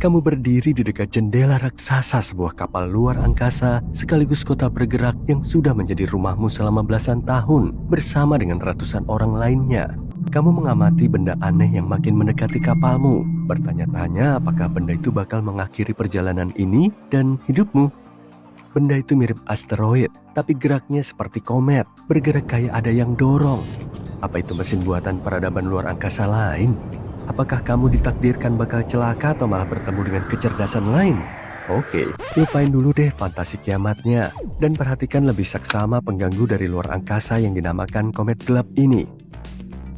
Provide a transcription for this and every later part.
Kamu berdiri di dekat jendela raksasa sebuah kapal luar angkasa sekaligus kota bergerak yang sudah menjadi rumahmu selama belasan tahun bersama dengan ratusan orang lainnya. Kamu mengamati benda aneh yang makin mendekati kapalmu, bertanya-tanya apakah benda itu bakal mengakhiri perjalanan ini dan hidupmu. Benda itu mirip asteroid, tapi geraknya seperti komet, bergerak kayak ada yang dorong. Apa itu mesin buatan peradaban luar angkasa lain? Apakah kamu ditakdirkan bakal celaka atau malah bertemu dengan kecerdasan lain? Oke, lupain dulu deh fantasi kiamatnya dan perhatikan lebih saksama pengganggu dari luar angkasa yang dinamakan komet gelap ini.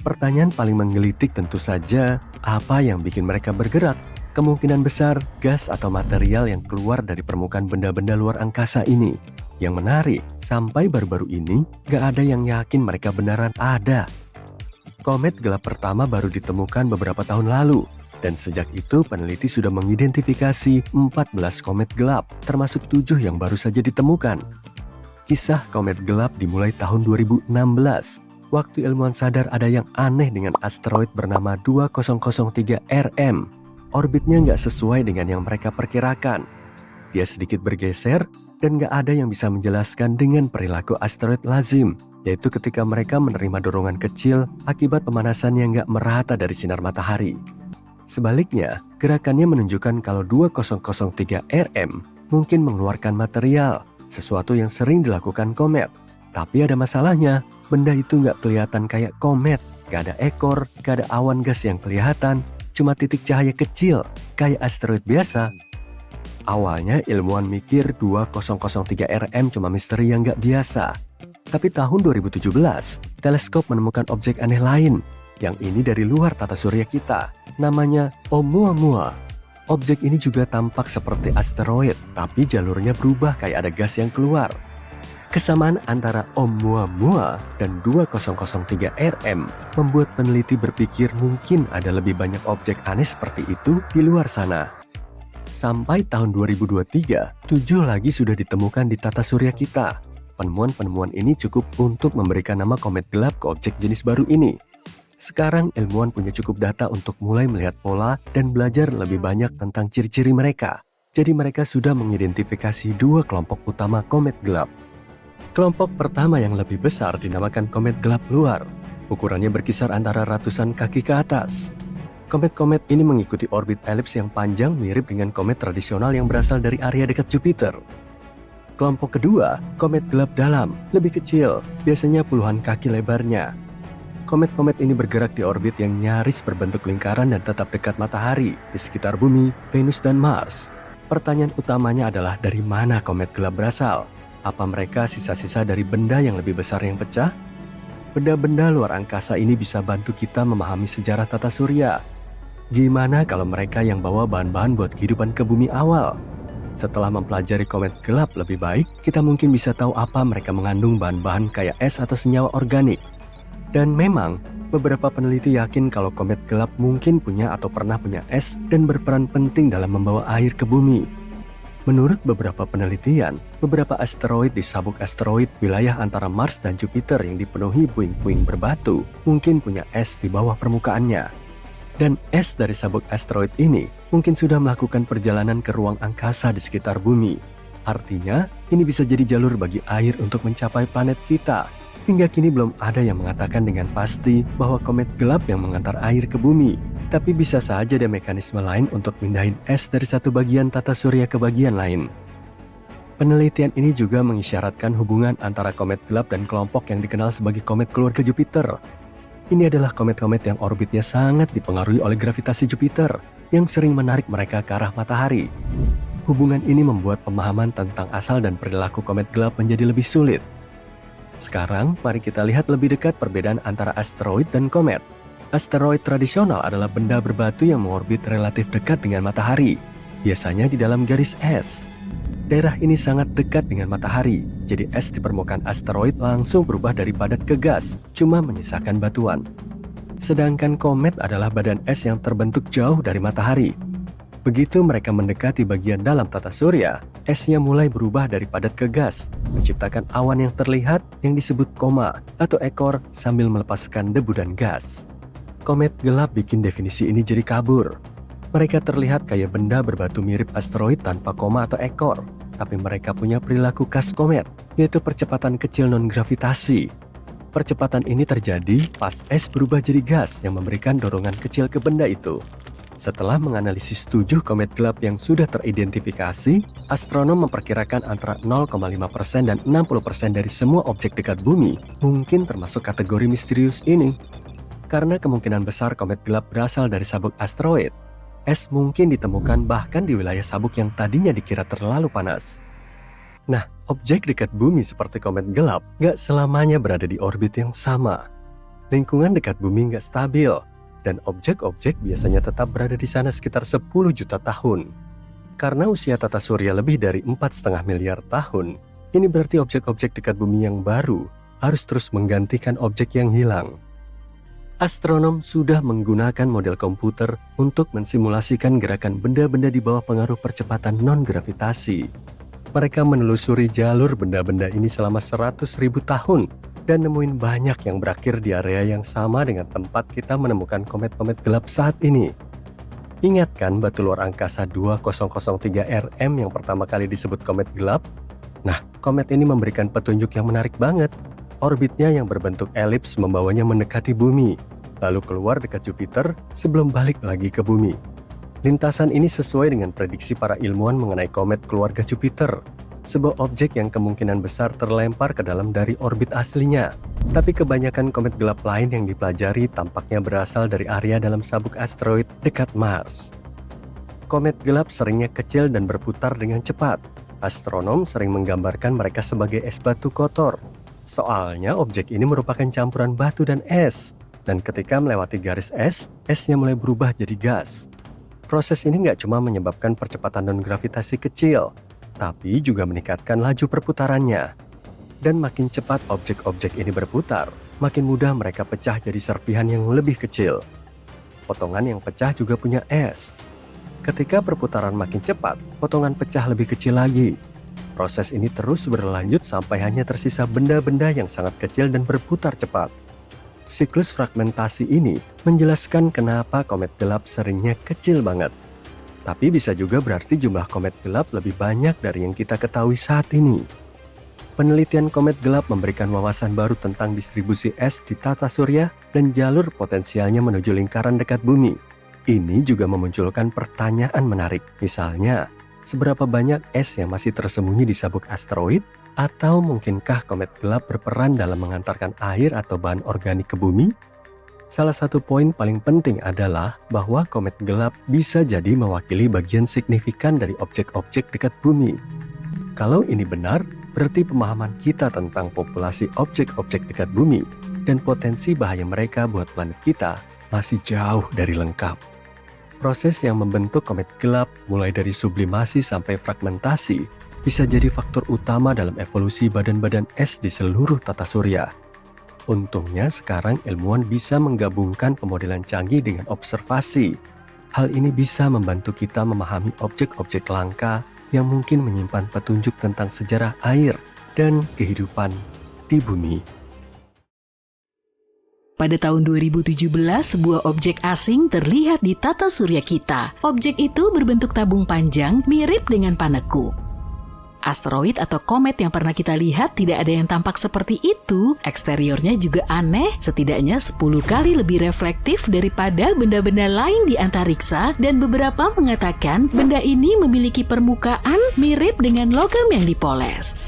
Pertanyaan paling menggelitik tentu saja, apa yang bikin mereka bergerak? Kemungkinan besar gas atau material yang keluar dari permukaan benda-benda luar angkasa ini. Yang menarik, sampai baru-baru ini gak ada yang yakin mereka beneran ada. Komet gelap pertama baru ditemukan beberapa tahun lalu, dan sejak itu peneliti sudah mengidentifikasi 14 komet gelap, termasuk 7 yang baru saja ditemukan. Kisah komet gelap dimulai tahun 2016, waktu ilmuwan sadar ada yang aneh dengan asteroid bernama 2003 RM. Orbitnya nggak sesuai dengan yang mereka perkirakan. Dia sedikit bergeser, dan nggak ada yang bisa menjelaskan dengan perilaku asteroid lazim, yaitu ketika mereka menerima dorongan kecil akibat pemanasan yang nggak merata dari sinar matahari. Sebaliknya, gerakannya menunjukkan kalau 2003 RM mungkin mengeluarkan material, sesuatu yang sering dilakukan komet. Tapi ada masalahnya, benda itu nggak kelihatan kayak komet, nggak ada ekor, nggak ada awan gas yang kelihatan, cuma titik cahaya kecil, kayak asteroid biasa. Awalnya ilmuwan mikir 2003 RM cuma misteri yang nggak biasa. Tapi tahun 2017, teleskop menemukan objek aneh lain. Yang ini dari luar tata surya kita. Namanya Oumuamua. Objek ini juga tampak seperti asteroid, tapi jalurnya berubah kayak ada gas yang keluar. Kesamaan antara Oumuamua dan 2003 RM membuat peneliti berpikir mungkin ada lebih banyak objek aneh seperti itu di luar sana. Sampai tahun 2023, 7 lagi sudah ditemukan di tata surya kita. Penemuan-penemuan ini cukup untuk memberikan nama komet gelap ke objek jenis baru ini. Sekarang ilmuwan punya cukup data untuk mulai melihat pola dan belajar lebih banyak tentang ciri-ciri mereka. Jadi mereka sudah mengidentifikasi 2 kelompok utama komet gelap. Kelompok pertama yang lebih besar dinamakan komet gelap luar. Ukurannya berkisar antara ratusan kaki ke atas. Komet-komet ini mengikuti orbit elips yang panjang mirip dengan komet tradisional yang berasal dari area dekat Jupiter. Kelompok kedua, komet gelap dalam, lebih kecil, biasanya puluhan kaki lebarnya. Komet-komet ini bergerak di orbit yang nyaris berbentuk lingkaran dan tetap dekat matahari, di sekitar bumi, Venus, dan Mars. Pertanyaan utamanya adalah dari mana komet gelap berasal? Apa mereka sisa-sisa dari benda yang lebih besar yang pecah? Benda-benda luar angkasa ini bisa bantu kita memahami sejarah tata surya. Gimana kalau mereka yang bawa bahan-bahan buat kehidupan ke bumi awal? Setelah mempelajari komet gelap lebih baik, kita mungkin bisa tahu apa mereka mengandung bahan-bahan kayak es atau senyawa organik. Dan memang, beberapa peneliti yakin kalau komet gelap mungkin punya atau pernah punya es dan berperan penting dalam membawa air ke bumi. Menurut beberapa penelitian, beberapa asteroid di sabuk asteroid wilayah antara Mars dan Jupiter yang dipenuhi puing-puing berbatu mungkin punya es di bawah permukaannya. Dan es dari sabuk asteroid ini mungkin sudah melakukan perjalanan ke ruang angkasa di sekitar bumi. Artinya, ini bisa jadi jalur bagi air untuk mencapai planet kita. Hingga kini belum ada yang mengatakan dengan pasti bahwa komet gelap yang mengantar air ke bumi. Tapi bisa saja ada mekanisme lain untuk mindahin es dari satu bagian tata surya ke bagian lain. Penelitian ini juga mengisyaratkan hubungan antara komet gelap dan kelompok yang dikenal sebagai komet keluarga Jupiter. Ini adalah komet-komet yang orbitnya sangat dipengaruhi oleh gravitasi Jupiter yang sering menarik mereka ke arah matahari. Hubungan ini membuat pemahaman tentang asal dan perilaku komet gelap menjadi lebih sulit. Sekarang, mari kita lihat lebih dekat perbedaan antara asteroid dan komet. Asteroid tradisional adalah benda berbatu yang mengorbit relatif dekat dengan matahari, biasanya di dalam garis es. Daerah ini sangat dekat dengan matahari, jadi es di permukaan asteroid langsung berubah dari padat ke gas, cuma menyisakan batuan. Sedangkan komet adalah badan es yang terbentuk jauh dari matahari. Begitu mereka mendekati bagian dalam tata surya, esnya mulai berubah dari padat ke gas, menciptakan awan yang terlihat yang disebut koma atau ekor sambil melepaskan debu dan gas. Komet gelap bikin definisi ini jadi kabur. Mereka terlihat kayak benda berbatu mirip asteroid tanpa koma atau ekor, tapi mereka punya perilaku khas komet, yaitu percepatan kecil non-gravitasi. Percepatan ini terjadi pas es berubah jadi gas yang memberikan dorongan kecil ke benda itu. Setelah menganalisis 7 komet gelap yang sudah teridentifikasi, astronom memperkirakan antara 0,5% dan 60% dari semua objek dekat bumi mungkin termasuk kategori misterius ini. Karena kemungkinan besar komet gelap berasal dari sabuk asteroid, es mungkin ditemukan bahkan di wilayah sabuk yang tadinya dikira terlalu panas. Nah, objek dekat bumi seperti komet gelap nggak selamanya berada di orbit yang sama. Lingkungan dekat bumi nggak stabil, dan objek-objek biasanya tetap berada di sana sekitar 10 juta tahun. Karena usia tata surya lebih dari 4,5 miliar tahun, ini berarti objek-objek dekat bumi yang baru harus terus menggantikan objek yang hilang. Astronom sudah menggunakan model komputer untuk mensimulasikan gerakan benda-benda di bawah pengaruh percepatan non-gravitasi. Mereka menelusuri jalur benda-benda ini selama 100.000 tahun dan nemuin banyak yang berakhir di area yang sama dengan tempat kita menemukan komet-komet gelap saat ini. Ingat kan batu luar angkasa 2003 RM yang pertama kali disebut komet gelap? Nah, komet ini memberikan petunjuk yang menarik banget. Orbitnya yang berbentuk elips membawanya mendekati bumi, lalu keluar dekat Jupiter sebelum balik lagi ke bumi. Lintasan ini sesuai dengan prediksi para ilmuwan mengenai komet keluarga Jupiter, sebuah objek yang kemungkinan besar terlempar ke dalam dari orbit aslinya. Tapi kebanyakan komet gelap lain yang dipelajari tampaknya berasal dari area dalam sabuk asteroid dekat Mars. Komet gelap seringnya kecil dan berputar dengan cepat. Astronom sering menggambarkan mereka sebagai es batu kotor. Soalnya objek ini merupakan campuran batu dan es. Dan ketika melewati garis es, esnya mulai berubah jadi gas. Proses ini nggak cuma menyebabkan percepatan non-gravitasi kecil, tapi juga meningkatkan laju perputarannya. Dan makin cepat objek-objek ini berputar, makin mudah mereka pecah jadi serpihan yang lebih kecil. Potongan yang pecah juga punya es. Ketika perputaran makin cepat, potongan pecah lebih kecil lagi. Proses ini terus berlanjut sampai hanya tersisa benda-benda yang sangat kecil dan berputar cepat. Siklus fragmentasi ini menjelaskan kenapa komet gelap seringnya kecil banget. Tapi bisa juga berarti jumlah komet gelap lebih banyak dari yang kita ketahui saat ini. Penelitian komet gelap memberikan wawasan baru tentang distribusi es di tata surya dan jalur potensialnya menuju lingkaran dekat bumi. Ini juga memunculkan pertanyaan menarik. Misalnya, seberapa banyak es yang masih tersembunyi di sabuk asteroid? Atau mungkinkah komet gelap berperan dalam mengantarkan air atau bahan organik ke bumi? Salah satu poin paling penting adalah bahwa komet gelap bisa jadi mewakili bagian signifikan dari objek-objek dekat bumi. Kalau ini benar, berarti pemahaman kita tentang populasi objek-objek dekat bumi dan potensi bahaya mereka buat planet kita masih jauh dari lengkap. Proses yang membentuk komet gelap mulai dari sublimasi sampai fragmentasi bisa jadi faktor utama dalam evolusi badan-badan es di seluruh tata surya. Untungnya sekarang ilmuwan bisa menggabungkan pemodelan canggih dengan observasi. Hal ini bisa membantu kita memahami objek-objek langka yang mungkin menyimpan petunjuk tentang sejarah air dan kehidupan di bumi. Pada tahun 2017, sebuah objek asing terlihat di tata surya kita. Objek itu berbentuk tabung panjang mirip dengan paneku. Asteroid atau komet yang pernah kita lihat tidak ada yang tampak seperti itu. Eksteriornya juga aneh, setidaknya 10 kali lebih reflektif daripada benda-benda lain di antariksa, dan beberapa mengatakan benda ini memiliki permukaan mirip dengan logam yang dipoles.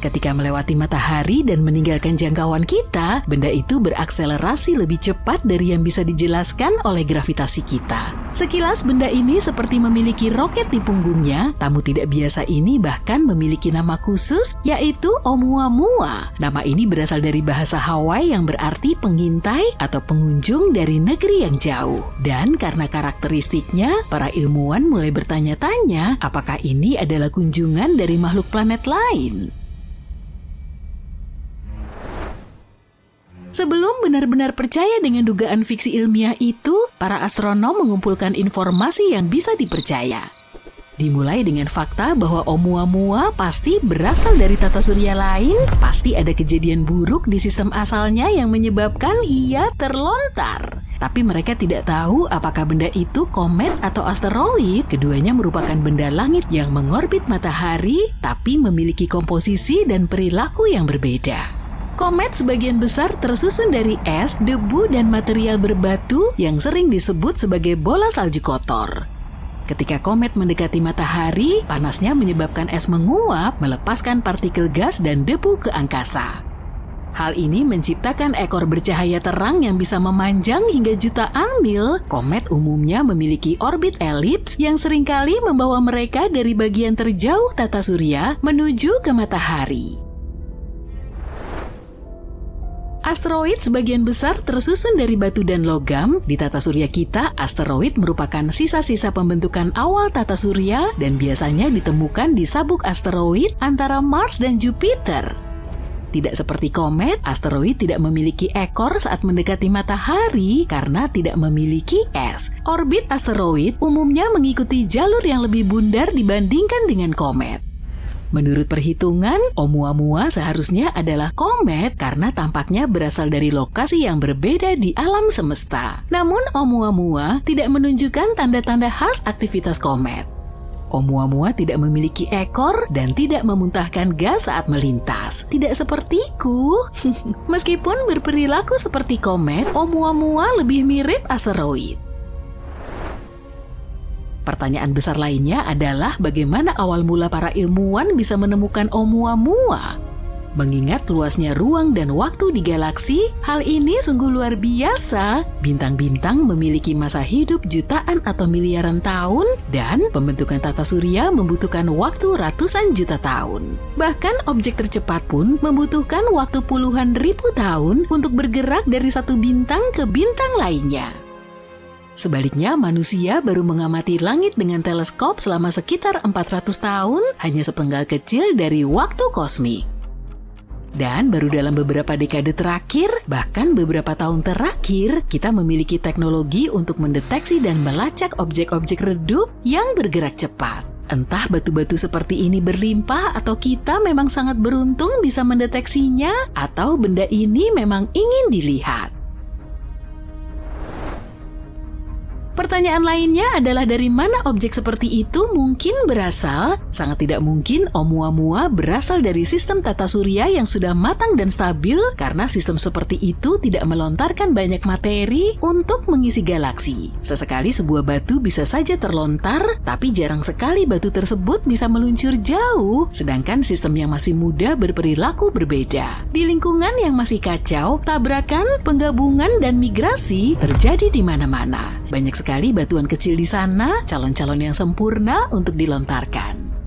Ketika melewati matahari dan meninggalkan jangkauan kita, benda itu berakselerasi lebih cepat dari yang bisa dijelaskan oleh gravitasi kita. Sekilas benda ini seperti memiliki roket di punggungnya. Tamu tidak biasa ini bahkan memiliki nama khusus, yaitu Oumuamua. Nama ini berasal dari bahasa Hawaii yang berarti pengintai atau pengunjung dari negeri yang jauh. Dan karena karakteristiknya, para ilmuwan mulai bertanya-tanya apakah ini adalah kunjungan dari makhluk planet lain. Sebelum benar-benar percaya dengan dugaan fiksi ilmiah itu, para astronom mengumpulkan informasi yang bisa dipercaya. Dimulai dengan fakta bahwa Oumuamua pasti berasal dari tata surya lain, pasti ada kejadian buruk di sistem asalnya yang menyebabkan ia terlontar. Tapi mereka tidak tahu apakah benda itu komet atau asteroid. Keduanya merupakan benda langit yang mengorbit matahari, tapi memiliki komposisi dan perilaku yang berbeda. Komet sebagian besar tersusun dari es, debu, dan material berbatu yang sering disebut sebagai bola salju kotor. Ketika komet mendekati matahari, panasnya menyebabkan es menguap, melepaskan partikel gas dan debu ke angkasa. Hal ini menciptakan ekor bercahaya terang yang bisa memanjang hingga jutaan mil. Komet umumnya memiliki orbit elips yang seringkali membawa mereka dari bagian terjauh tata surya menuju ke matahari. Asteroid sebagian besar tersusun dari batu dan logam. Di tata surya kita, asteroid merupakan sisa-sisa pembentukan awal tata surya dan biasanya ditemukan di sabuk asteroid antara Mars dan Jupiter. Tidak seperti komet, asteroid tidak memiliki ekor saat mendekati matahari karena tidak memiliki es. Orbit asteroid umumnya mengikuti jalur yang lebih bundar dibandingkan dengan komet. Menurut perhitungan, Oumuamua seharusnya adalah komet karena tampaknya berasal dari lokasi yang berbeda di alam semesta. Namun Oumuamua tidak menunjukkan tanda-tanda khas aktivitas komet. Oumuamua tidak memiliki ekor dan tidak memuntahkan gas saat melintas. Tidak sepertiku. Meskipun berperilaku seperti komet, Oumuamua lebih mirip asteroid. Pertanyaan besar lainnya adalah bagaimana awal mula para ilmuwan bisa menemukan Oumuamua? Mengingat luasnya ruang dan waktu di galaksi, hal ini sungguh luar biasa. Bintang-bintang memiliki masa hidup jutaan atau miliaran tahun, dan pembentukan tata surya membutuhkan waktu ratusan juta tahun. Bahkan objek tercepat pun membutuhkan waktu puluhan ribu tahun untuk bergerak dari satu bintang ke bintang lainnya. Sebaliknya, manusia baru mengamati langit dengan teleskop selama sekitar 400 tahun, hanya sepenggal kecil dari waktu kosmik. Dan baru dalam beberapa dekade terakhir, bahkan beberapa tahun terakhir, kita memiliki teknologi untuk mendeteksi dan melacak objek-objek redup yang bergerak cepat. Entah batu-batu seperti ini berlimpah atau kita memang sangat beruntung bisa mendeteksinya, atau benda ini memang ingin dilihat. Pertanyaan lainnya adalah dari mana objek seperti itu mungkin berasal? Sangat tidak mungkin Oumuamua berasal dari sistem tata surya yang sudah matang dan stabil karena sistem seperti itu tidak melontarkan banyak materi untuk mengisi galaksi. Sesekali sebuah batu bisa saja terlontar, tapi jarang sekali batu tersebut bisa meluncur jauh, sedangkan sistem yang masih muda berperilaku berbeda. Di lingkungan yang masih kacau, tabrakan, penggabungan, dan migrasi terjadi di mana-mana. Banyak sekali batuan kecil di sana, calon-calon yang sempurna untuk dilontarkan.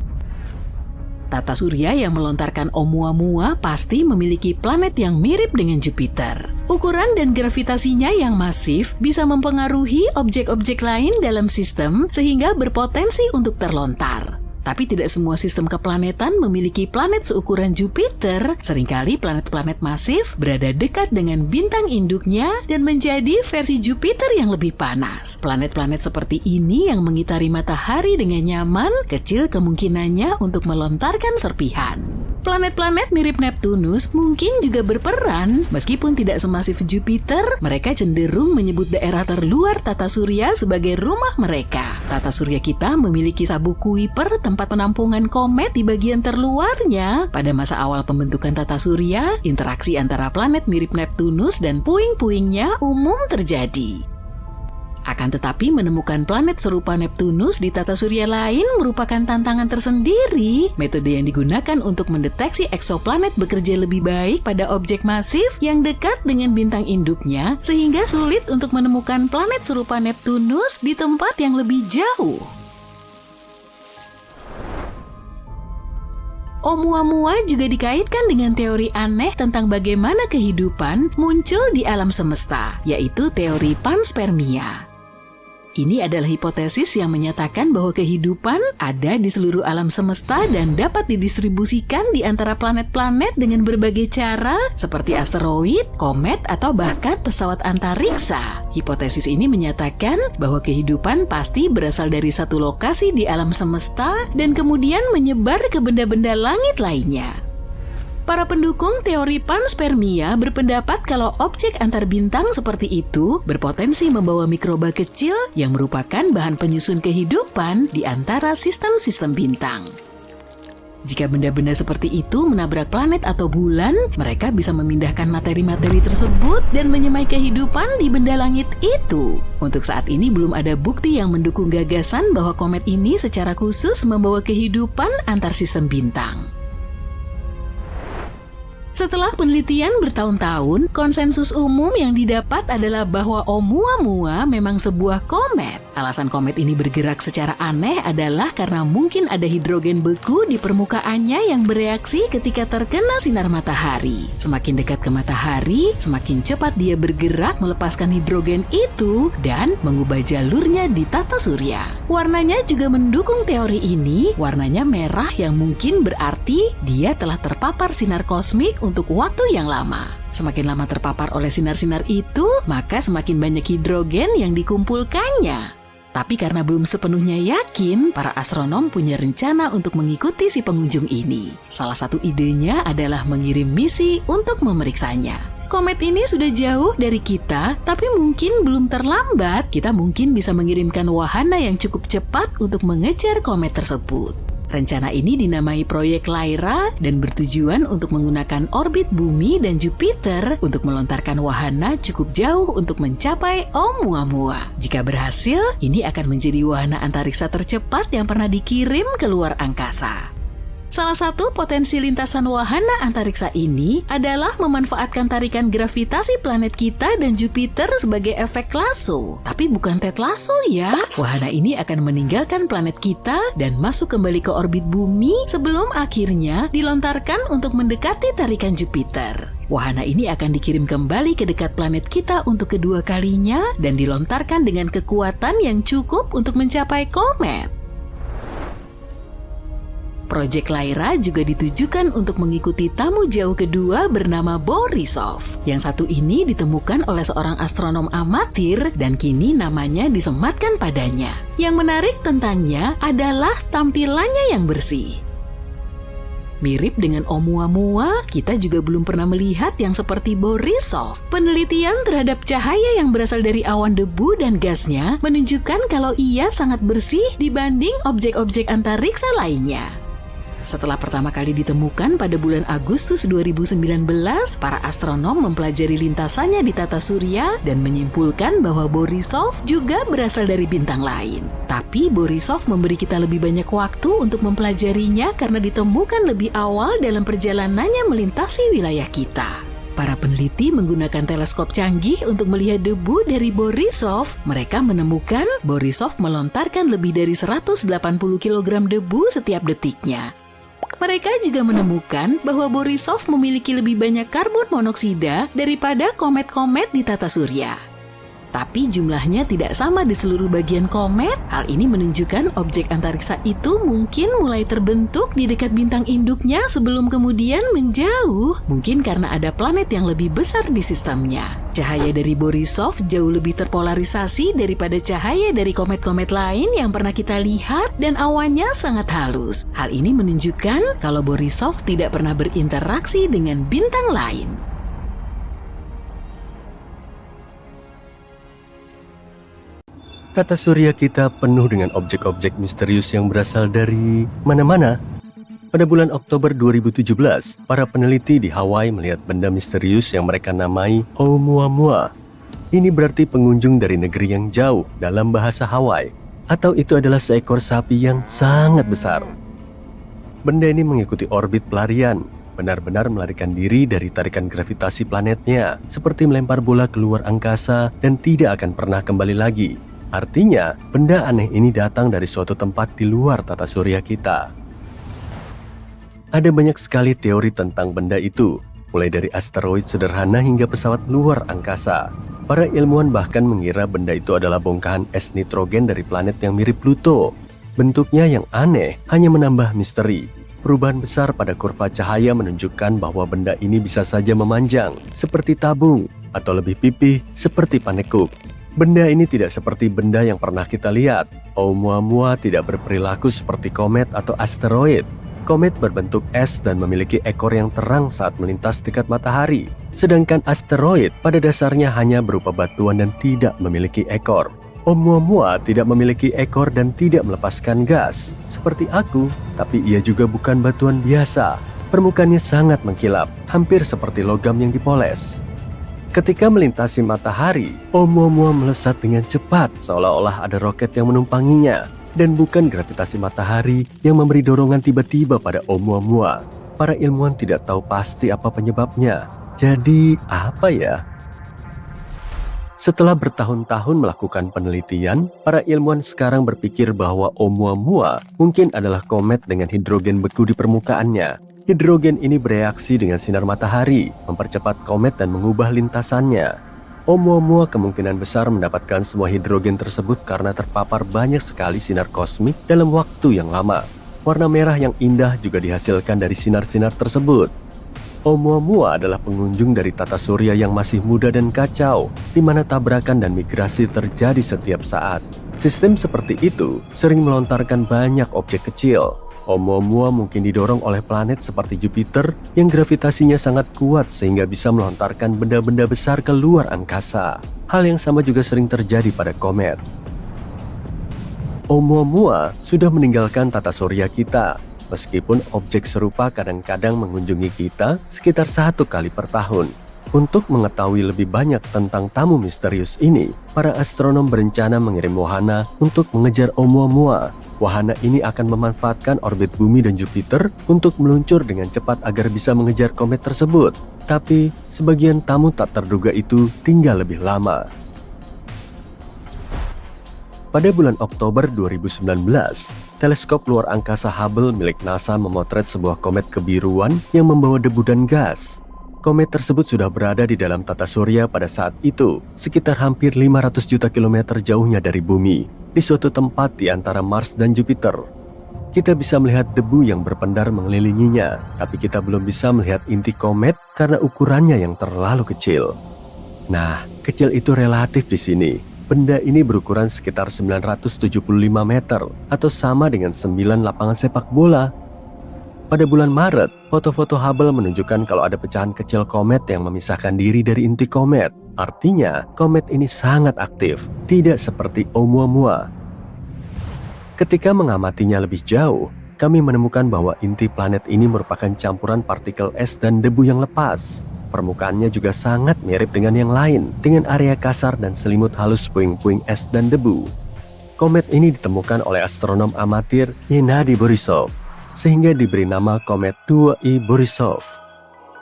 Tata surya yang melontarkan Oumuamua pasti memiliki planet yang mirip dengan Jupiter. Ukuran dan gravitasinya yang masif bisa mempengaruhi objek-objek lain dalam sistem sehingga berpotensi untuk terlontar. Tapi tidak semua sistem keplanetan memiliki planet seukuran Jupiter. Seringkali planet-planet masif berada dekat dengan bintang induknya dan menjadi versi Jupiter yang lebih panas. Planet-planet seperti ini yang mengitari matahari dengan nyaman, kecil kemungkinannya untuk melontarkan serpihan. Planet-planet mirip Neptunus mungkin juga berperan. Meskipun tidak semasif Jupiter, mereka cenderung menyebut daerah terluar tata surya sebagai rumah mereka. Tata surya kita memiliki sabuk Kuiper, tempat penampungan komet di bagian terluarnya. Pada masa awal pembentukan tata surya, interaksi antara planet mirip Neptunus dan puing-puingnya umum terjadi. Akan tetapi menemukan planet serupa Neptunus di tata surya lain merupakan tantangan tersendiri. Metode yang digunakan untuk mendeteksi eksoplanet bekerja lebih baik pada objek masif yang dekat dengan bintang induknya, sehingga sulit untuk menemukan planet serupa Neptunus di tempat yang lebih jauh. Oumuamua juga dikaitkan dengan teori aneh tentang bagaimana kehidupan muncul di alam semesta, yaitu teori panspermia. Ini adalah hipotesis yang menyatakan bahwa kehidupan ada di seluruh alam semesta dan dapat didistribusikan di antara planet-planet dengan berbagai cara seperti asteroid, komet, atau bahkan pesawat antariksa. Hipotesis ini menyatakan bahwa kehidupan pasti berasal dari satu lokasi di alam semesta dan kemudian menyebar ke benda-benda langit lainnya. Para pendukung teori panspermia berpendapat kalau objek antar bintang seperti itu berpotensi membawa mikroba kecil yang merupakan bahan penyusun kehidupan di antara sistem-sistem bintang. Jika benda-benda seperti itu menabrak planet atau bulan, mereka bisa memindahkan materi-materi tersebut dan menyemai kehidupan di benda langit itu. Untuk saat ini belum ada bukti yang mendukung gagasan bahwa komet ini secara khusus membawa kehidupan antar sistem bintang. Setelah penelitian bertahun-tahun, konsensus umum yang didapat adalah bahwa Oumuamua memang sebuah komet. Alasan komet ini bergerak secara aneh adalah karena mungkin ada hidrogen beku di permukaannya yang bereaksi ketika terkena sinar matahari. Semakin dekat ke matahari, semakin cepat dia bergerak melepaskan hidrogen itu dan mengubah jalurnya di tata surya. Warnanya juga mendukung teori ini, warnanya merah yang mungkin berarti dia telah terpapar sinar kosmik untuk waktu yang lama. Semakin lama terpapar oleh sinar-sinar itu, maka semakin banyak hidrogen yang dikumpulkannya. Tapi karena belum sepenuhnya yakin, para astronom punya rencana untuk mengikuti si pengunjung ini. Salah satu idenya adalah mengirim misi untuk memeriksanya. Komet ini sudah jauh dari kita, tapi mungkin belum terlambat. Kita mungkin bisa mengirimkan wahana yang cukup cepat untuk mengejar komet tersebut. Rencana ini dinamai Proyek Lyra dan bertujuan untuk menggunakan orbit Bumi dan Jupiter untuk melontarkan wahana cukup jauh untuk mencapai Oumuamua. Jika berhasil, ini akan menjadi wahana antariksa tercepat yang pernah dikirim ke luar angkasa. Salah satu potensi lintasan wahana antariksa ini adalah memanfaatkan tarikan gravitasi planet kita dan Jupiter sebagai efek lasso. Tapi bukan Ted Lasso ya. Wahana ini akan meninggalkan planet kita dan masuk kembali ke orbit bumi sebelum akhirnya dilontarkan untuk mendekati tarikan Jupiter. Wahana ini akan dikirim kembali ke dekat planet kita untuk kedua kalinya dan dilontarkan dengan kekuatan yang cukup untuk mencapai komet. Proyek Lyra juga ditujukan untuk mengikuti tamu jauh kedua bernama Borisov. Yang satu ini ditemukan oleh seorang astronom amatir dan kini namanya disematkan padanya. Yang menarik tentangnya adalah tampilannya yang bersih. Mirip dengan Oumuamua, kita juga belum pernah melihat yang seperti Borisov. Penelitian terhadap cahaya yang berasal dari awan debu dan gasnya menunjukkan kalau ia sangat bersih dibanding objek-objek antariksa lainnya. Setelah pertama kali ditemukan pada bulan Agustus 2019, para astronom mempelajari lintasannya di tata surya dan menyimpulkan bahwa Borisov juga berasal dari bintang lain. Tapi Borisov memberi kita lebih banyak waktu untuk mempelajarinya karena ditemukan lebih awal dalam perjalanannya melintasi wilayah kita. Para peneliti menggunakan teleskop canggih untuk melihat debu dari Borisov. Mereka menemukan Borisov melontarkan lebih dari 180 kg debu setiap detiknya. Mereka juga menemukan bahwa Borisov memiliki lebih banyak karbon monoksida daripada komet-komet di tata surya. Tapi jumlahnya tidak sama di seluruh bagian komet. Hal ini menunjukkan objek antariksa itu mungkin mulai terbentuk di dekat bintang induknya sebelum kemudian menjauh. Mungkin karena ada planet yang lebih besar di sistemnya. Cahaya dari Borisov jauh lebih terpolarisasi daripada cahaya dari komet-komet lain yang pernah kita lihat dan awannya sangat halus. Hal ini menunjukkan kalau Borisov tidak pernah berinteraksi dengan bintang lain. Tata surya kita penuh dengan objek-objek misterius yang berasal dari mana-mana. Pada bulan Oktober 2017, para peneliti di Hawaii melihat benda misterius yang mereka namai Oumuamua. Ini berarti pengunjung dari negeri yang jauh dalam bahasa Hawaii, atau itu adalah seekor sapi yang sangat besar. Benda ini mengikuti orbit pelarian, benar-benar melarikan diri dari tarikan gravitasi planetnya, seperti melempar bola keluar angkasa dan tidak akan pernah kembali lagi. Artinya, benda aneh ini datang dari suatu tempat di luar tata surya kita. Ada banyak sekali teori tentang benda itu. mulai dari asteroid sederhana hingga pesawat luar angkasa. Para ilmuwan bahkan mengira benda itu adalah bongkahan es nitrogen dari planet yang mirip Pluto. Bentuknya yang aneh hanya menambah misteri. Perubahan besar pada kurva cahaya menunjukkan bahwa benda ini bisa saja memanjang, seperti tabung, atau lebih pipih, seperti panekuk. Benda ini tidak seperti benda yang pernah kita lihat. Oumuamua tidak berperilaku seperti komet atau asteroid. Komet berbentuk es dan memiliki ekor yang terang saat melintas dekat matahari. Sedangkan asteroid pada dasarnya hanya berupa batuan dan tidak memiliki ekor. Oumuamua tidak memiliki ekor dan tidak melepaskan gas, seperti aku, tapi ia juga bukan batuan biasa. Permukaannya sangat mengkilap, hampir seperti logam yang dipoles. Ketika melintasi matahari, Oumuamua melesat dengan cepat seolah-olah ada roket yang menumpanginya, dan bukan gravitasi matahari yang memberi dorongan tiba-tiba pada Oumuamua. Para ilmuwan tidak tahu pasti apa penyebabnya. Jadi, apa ya? Setelah bertahun-tahun melakukan penelitian, para ilmuwan sekarang berpikir bahwa Oumuamua mungkin adalah komet dengan hidrogen beku di permukaannya. Hidrogen ini bereaksi dengan sinar matahari, mempercepat komet dan mengubah lintasannya. Oumuamua kemungkinan besar mendapatkan semua hidrogen tersebut karena terpapar banyak sekali sinar kosmik dalam waktu yang lama. Warna merah yang indah juga dihasilkan dari sinar-sinar tersebut. Oumuamua adalah pengunjung dari tata surya yang masih muda dan kacau, di mana tabrakan dan migrasi terjadi setiap saat. Sistem seperti itu sering melontarkan banyak objek kecil. Oumuamua mungkin didorong oleh planet seperti Jupiter yang gravitasinya sangat kuat sehingga bisa melontarkan benda-benda besar ke luar angkasa. Hal yang sama juga sering terjadi pada komet. Oumuamua sudah meninggalkan tata surya kita. Meskipun objek serupa kadang-kadang mengunjungi kita sekitar 1 kali per tahun. Untuk mengetahui lebih banyak tentang tamu misterius ini, para astronom berencana mengirim wahana untuk mengejar Oumuamua. Wahana ini akan memanfaatkan orbit bumi dan Jupiter untuk meluncur dengan cepat agar bisa mengejar komet tersebut. Tapi, sebagian tamu tak terduga itu tinggal lebih lama. Pada bulan Oktober 2019, teleskop luar angkasa Hubble milik NASA memotret sebuah komet kebiruan yang membawa debu dan gas. Komet tersebut sudah berada di dalam tata surya pada saat itu, sekitar hampir 500 juta kilometer jauhnya dari bumi, di suatu tempat di antara Mars dan Jupiter. Kita bisa melihat debu yang berpendar mengelilinginya, tapi kita belum bisa melihat inti komet karena ukurannya yang terlalu kecil. Nah, kecil itu relatif di sini. Benda ini berukuran sekitar 975 meter atau sama dengan 9 lapangan sepak bola. Pada bulan Maret, foto-foto Hubble menunjukkan kalau ada pecahan kecil komet yang memisahkan diri dari inti komet. Artinya, komet ini sangat aktif, tidak seperti Oumuamua. Ketika mengamatinya lebih jauh, kami menemukan bahwa inti planet ini merupakan campuran partikel es dan debu yang lepas. Permukaannya juga sangat mirip dengan yang lain, dengan area kasar dan selimut halus puing-puing es dan debu. Komet ini ditemukan oleh astronom amatir Gennady Borisov, sehingga diberi nama komet 2I Borisov.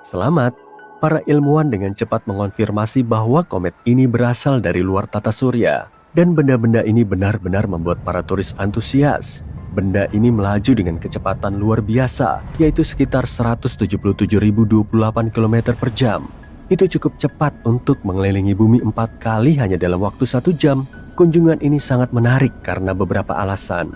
Selamat, para ilmuwan dengan cepat mengonfirmasi bahwa komet ini berasal dari luar tata surya, dan benda-benda ini benar-benar membuat para turis antusias. Benda ini melaju dengan kecepatan luar biasa, yaitu sekitar 177.028 km per jam. Itu cukup cepat untuk mengelilingi bumi 4 kali hanya dalam waktu 1 jam. Kunjungan ini sangat menarik karena beberapa alasan.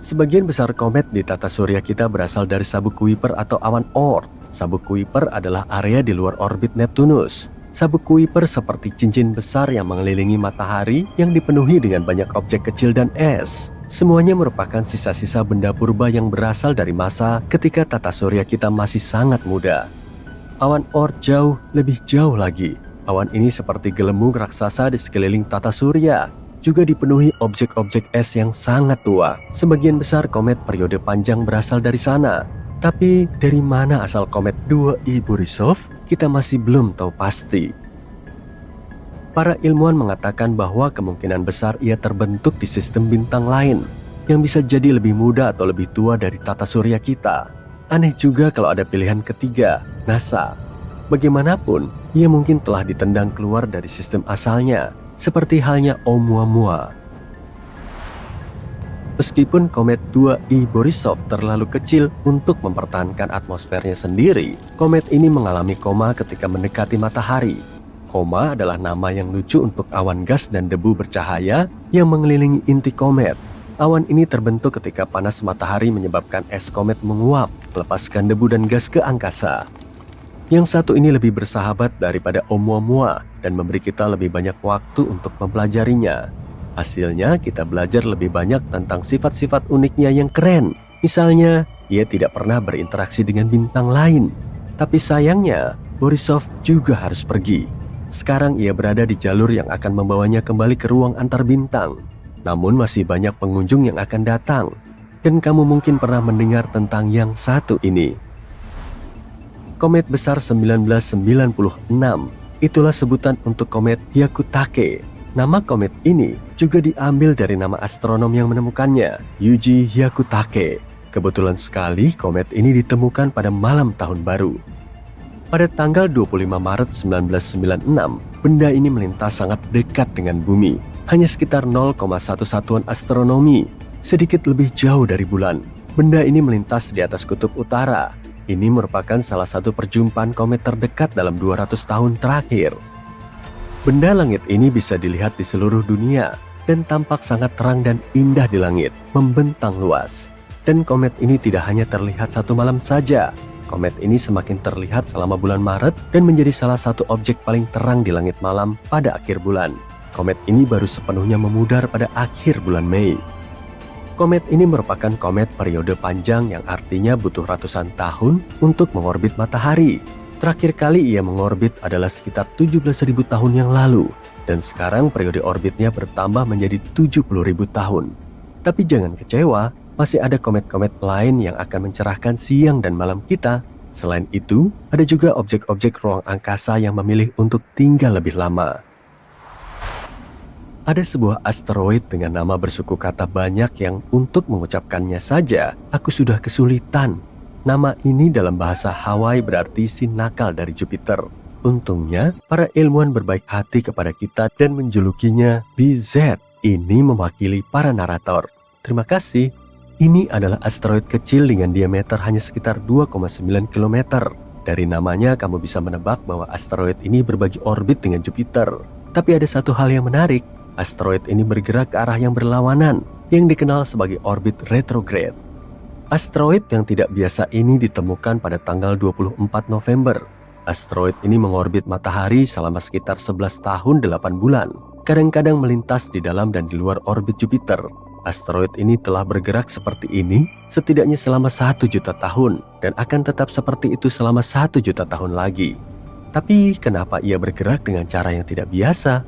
Sebagian besar komet di tata surya kita berasal dari sabuk Kuiper atau awan Oort. Sabuk Kuiper adalah area di luar orbit Neptunus. Sabuk Kuiper seperti cincin besar yang mengelilingi matahari yang dipenuhi dengan banyak objek kecil dan es. Semuanya merupakan sisa-sisa benda purba yang berasal dari masa ketika tata surya kita masih sangat muda. Awan Oort lebih jauh lagi. Awan ini seperti gelembung raksasa di sekeliling tata surya. Juga dipenuhi objek-objek es yang sangat tua. Sebagian besar komet periode panjang berasal dari sana. Tapi dari mana asal komet 2I Borisov? Kita masih belum tahu pasti. Para ilmuwan mengatakan bahwa kemungkinan besar ia terbentuk di sistem bintang lain yang bisa jadi lebih muda atau lebih tua dari tata surya kita. Aneh juga kalau ada pilihan ketiga, NASA. Bagaimanapun, ia mungkin telah ditendang keluar dari sistem asalnya, seperti halnya Oumuamua. Meskipun komet 2I Borisov terlalu kecil untuk mempertahankan atmosfernya sendiri, komet ini mengalami koma ketika mendekati matahari. Koma adalah nama yang lucu untuk awan gas dan debu bercahaya yang mengelilingi inti komet. Awan ini terbentuk ketika panas matahari menyebabkan es komet menguap, melepaskan debu dan gas ke angkasa. Yang satu ini lebih bersahabat daripada Oumuamua dan memberi kita lebih banyak waktu untuk mempelajarinya. Hasilnya, kita belajar lebih banyak tentang sifat-sifat uniknya yang keren. Misalnya, ia tidak pernah berinteraksi dengan bintang lain. Tapi sayangnya, Borisov juga harus pergi. Sekarang ia berada di jalur yang akan membawanya kembali ke ruang antar bintang. Namun masih banyak pengunjung yang akan datang. Dan kamu mungkin pernah mendengar tentang yang satu ini. Komet besar 1996, itulah sebutan untuk komet Hyakutake. Nama komet ini juga diambil dari nama astronom yang menemukannya, Yuji Hyakutake. Kebetulan sekali komet ini ditemukan pada malam tahun baru. Pada tanggal 25 Maret 1996, benda ini melintas sangat dekat dengan bumi, hanya sekitar 0,1 satuan astronomi, sedikit lebih jauh dari bulan. Benda ini melintas di atas kutub utara. Ini merupakan salah satu perjumpaan komet terdekat dalam 200 tahun terakhir. Benda langit ini bisa dilihat di seluruh dunia dan tampak sangat terang dan indah di langit, membentang luas. Dan komet ini tidak hanya terlihat satu malam saja. Komet ini semakin terlihat selama bulan Maret dan menjadi salah satu objek paling terang di langit malam pada akhir bulan. Komet ini baru sepenuhnya memudar pada akhir bulan Mei. Komet ini merupakan komet periode panjang yang artinya butuh ratusan tahun untuk mengorbit matahari. Terakhir kali ia mengorbit adalah sekitar 17.000 tahun yang lalu, dan sekarang periode orbitnya bertambah menjadi 70.000 tahun. Tapi jangan kecewa, masih ada komet-komet lain yang akan mencerahkan siang dan malam kita. Selain itu, ada juga objek-objek ruang angkasa yang memilih untuk tinggal lebih lama. Ada sebuah asteroid dengan nama bersuku kata banyak yang untuk mengucapkannya saja, aku sudah kesulitan. Nama ini dalam bahasa Hawaii berarti si nakal dari Jupiter. Untungnya, para ilmuwan berbaik hati kepada kita dan menjulukinya BZ. Ini mewakili para narator. Terima kasih. Ini adalah asteroid kecil dengan diameter hanya sekitar 2,9 km. Dari namanya, kamu bisa menebak bahwa asteroid ini berbagi orbit dengan Jupiter. Tapi ada satu hal yang menarik. Asteroid ini bergerak ke arah yang berlawanan, yang dikenal sebagai orbit retrograde. Asteroid yang tidak biasa ini ditemukan pada tanggal 24 November. Asteroid ini mengorbit matahari selama sekitar 11 tahun 8 bulan. Kadang-kadang melintas di dalam dan di luar orbit Jupiter. Asteroid ini telah bergerak seperti ini setidaknya selama 1 juta tahun dan akan tetap seperti itu selama 1 juta tahun lagi. Tapi kenapa ia bergerak dengan cara yang tidak biasa?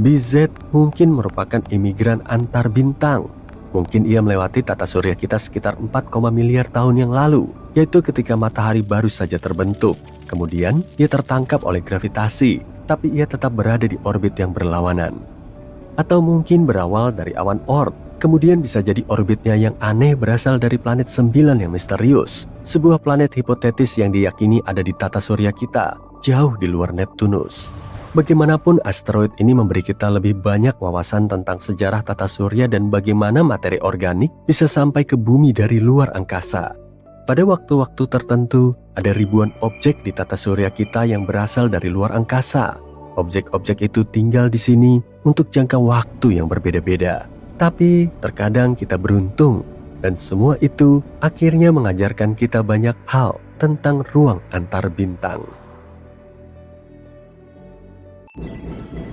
BZ mungkin merupakan imigran antar bintang. Mungkin ia melewati tata surya kita sekitar 4, miliar tahun yang lalu, yaitu ketika matahari baru saja terbentuk. Kemudian, ia tertangkap oleh gravitasi, tapi ia tetap berada di orbit yang berlawanan. Atau mungkin berawal dari awan Oort, kemudian bisa jadi orbitnya yang aneh berasal dari planet 9 yang misterius, sebuah planet hipotetis yang diyakini ada di tata surya kita, jauh di luar Neptunus. Bagaimanapun, asteroid ini memberi kita lebih banyak wawasan tentang sejarah tata surya dan bagaimana materi organik bisa sampai ke bumi dari luar angkasa. Pada waktu-waktu tertentu, ada ribuan objek di tata surya kita yang berasal dari luar angkasa. Objek-objek itu tinggal di sini untuk jangka waktu yang berbeda-beda. Tapi terkadang kita beruntung, dan semua itu akhirnya mengajarkan kita banyak hal tentang ruang antar bintang.